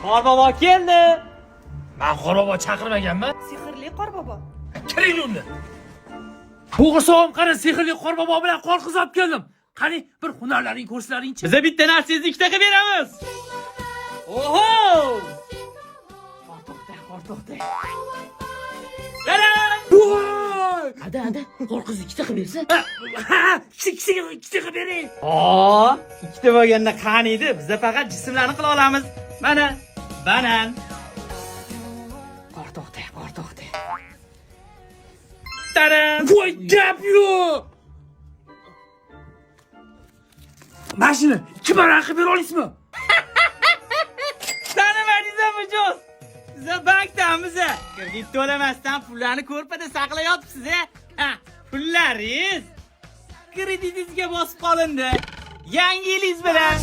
Qorbobo keldi. Men qorbobo chaqirmaganman. Sehrli qorbobo. Kiring unda. Bo'g'irsoqim qani sehrli qorbobo bilan qor qizab keldim. Qani bir hunarlaring ko'rsalaring-chi. Biza bitta narsangizni ikkita qilib beramiz. Oho! To'xta. Qarang! Voy! Ada, qor qiz ikkita qilib bersa. Ikkita qilib bering. Ikkita bo'lganda qani edi? Biza faqat jismlarni qila olamiz. Mana, banan. Qor to'xta. Taran! Voy, gap yo'q. Mashina 2 barobar qilib bera olasizmi? Tanimadingizmi mijoz? Biza bankdamiz. Kredit to'lamasdan pullarni ko'rpada saqlayapsiz. Pullaringiz kreditingizga bosib qolindi. Yangi yilingiz bilan